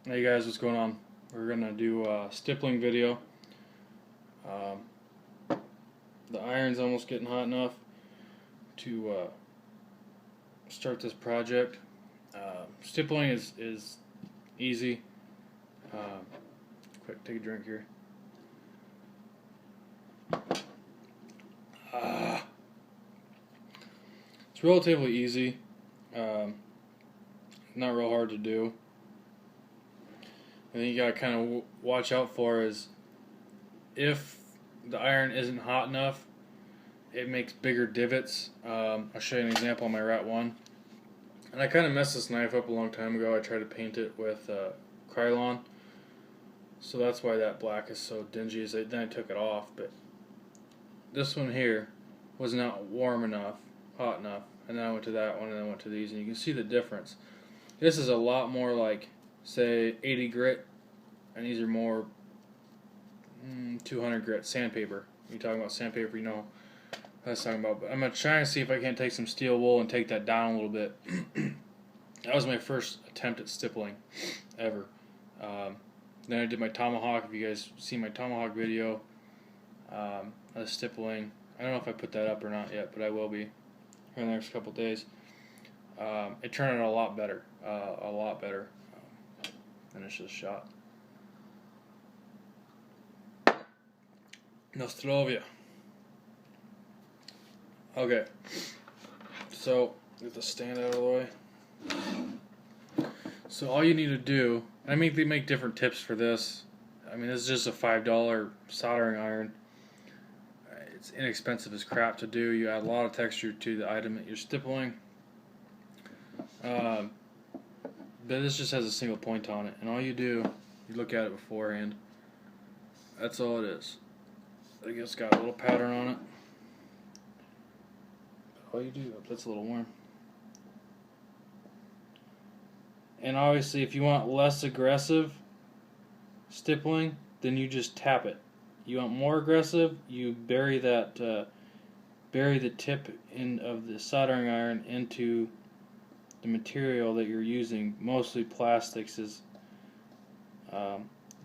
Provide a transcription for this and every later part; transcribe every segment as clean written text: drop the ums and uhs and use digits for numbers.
Hey guys, what's going on? We're gonna do a stippling video. The iron's almost getting hot enough to start this project. Stippling is easy. Quick, take a drink here. It's relatively easy. Not real hard to do. I think you gotta kind of watch out for is if the iron isn't hot enough, it makes bigger divots. I'll show you an example on my Rat 1. And I kind of messed this knife up a long time ago. I tried to paint it with Krylon, so that's why that black is so dingy. Then I took it off, but this one here was not warm enough, hot enough, and then I went to that one, and then I went to these, and you can see the difference. This is a lot more like, say, 80 grit, and these are more 200 grit sandpaper. You're talking about sandpaper, you know what I was talking about. But I'm going to try and see if I can't take some steel wool and take that down a little bit. That was my first attempt at stippling ever. Then I did my tomahawk. If you guys see my tomahawk video, of stippling, I don't know if I put that up or not yet, but I will be here in the next couple days. It turned out a lot better. Finish this shot. Nostrovia. Okay, so get the stand out of the way. So all you need to do, I mean, they make different tips for this. I mean, this is just a $5 soldering iron. It's inexpensive as crap to do. You add a lot of texture to the item that you're stippling. But this just has a single point on it, and all you do, you look at it beforehand. That's all it is. I guess it's got a little pattern on it. All you do, that's a little warm. And obviously, if you want less aggressive stippling, then you just tap it. You want more aggressive, you bury that, bury the tip of the soldering iron into the material that you're using. Mostly plastics is.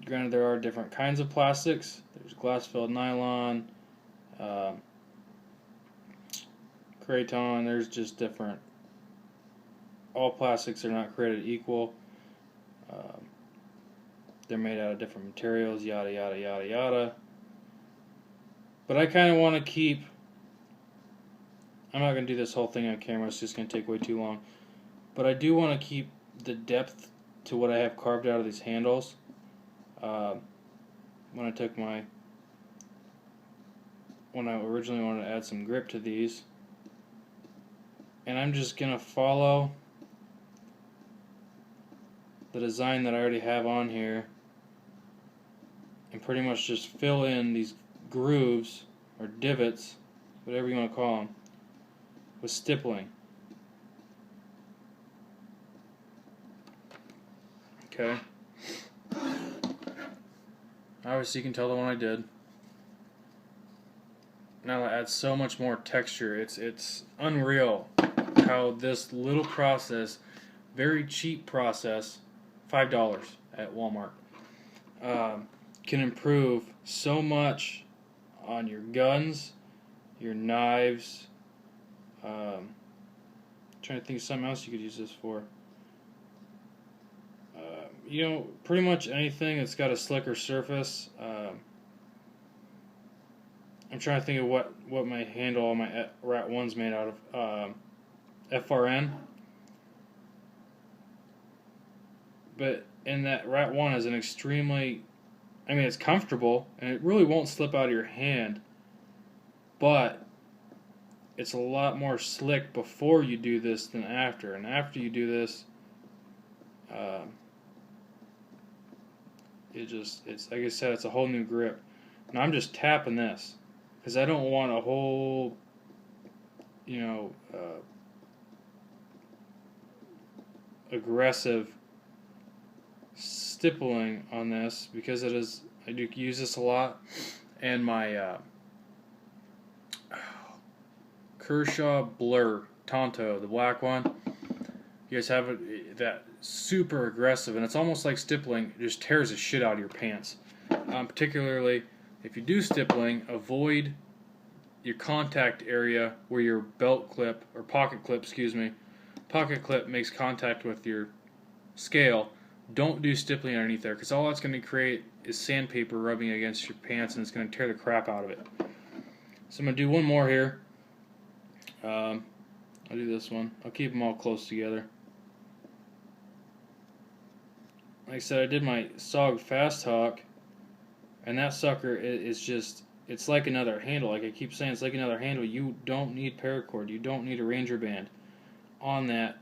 Granted, there are different kinds of plastics. There's glass-filled nylon, Kraton. There's just different. All plastics are not created equal. They're made out of different materials, yada yada yada yada. But I kind of want to keep. I'm not going to do this whole thing on camera. It's just going to take way too long. But I do want to keep the depth to what I have carved out of these handles. When I originally wanted to add some grip to these, and I'm just gonna follow the design that I already have on here, and pretty much just fill in these grooves or divots, whatever you want to call them, with stippling. Okay. Obviously you can tell the one I did. Now that adds so much more texture. It's unreal how this little process, very cheap process, $5 at Walmart, can improve so much on your guns, your knives. Trying to think of something else you could use this for. You know, pretty much anything that's got a slicker surface. I'm trying to think of what my handle on my Rat 1's made out of. FRN. But in that Rat 1 is an extremely, I mean, it's comfortable and it really won't slip out of your hand, but it's a lot more slick before you do this than after. And after you do this, it's like I said, it's a whole new grip. Now I'm just tapping this because I don't want a whole, you know, aggressive stippling on this, because I do use this a lot, and my Kershaw Blur Tonto, the black one, you guys have that super aggressive, and it's almost like stippling. It just tears the shit out of your pants. Particularly if you do stippling, avoid your contact area where your belt clip, or pocket clip, pocket clip makes contact with your scale. Don't do stippling underneath there, because all that's going to create is sandpaper rubbing against your pants, and it's going to tear the crap out of it. So I'm going to do one more here. I'll do this one. I'll keep them all close together. Like I said, I did my SOG Fast Talk, and that sucker is just, it's like another handle. Like I keep saying, it's like another handle. You don't need paracord. You don't need a Ranger band on that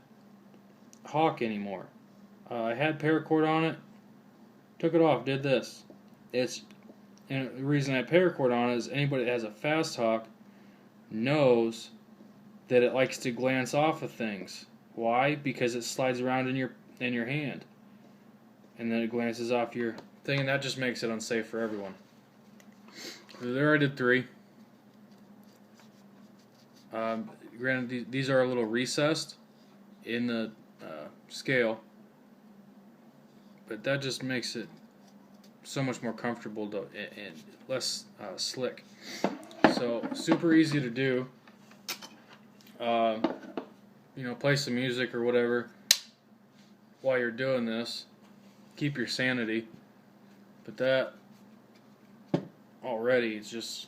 hawk anymore. I had paracord on it, took it off, did this. And the reason I have paracord on it is anybody that has a fast hawk knows that it likes to glance off of things. Why? Because it slides around in your hand, and then it glances off your thing, and that just makes it unsafe for everyone. So there I did 3. Granted, these are a little recessed in the scale, but that just makes it so much more comfortable and less slick. So super easy to do. Play some music or whatever while you're doing this. Keep your sanity. But that already is just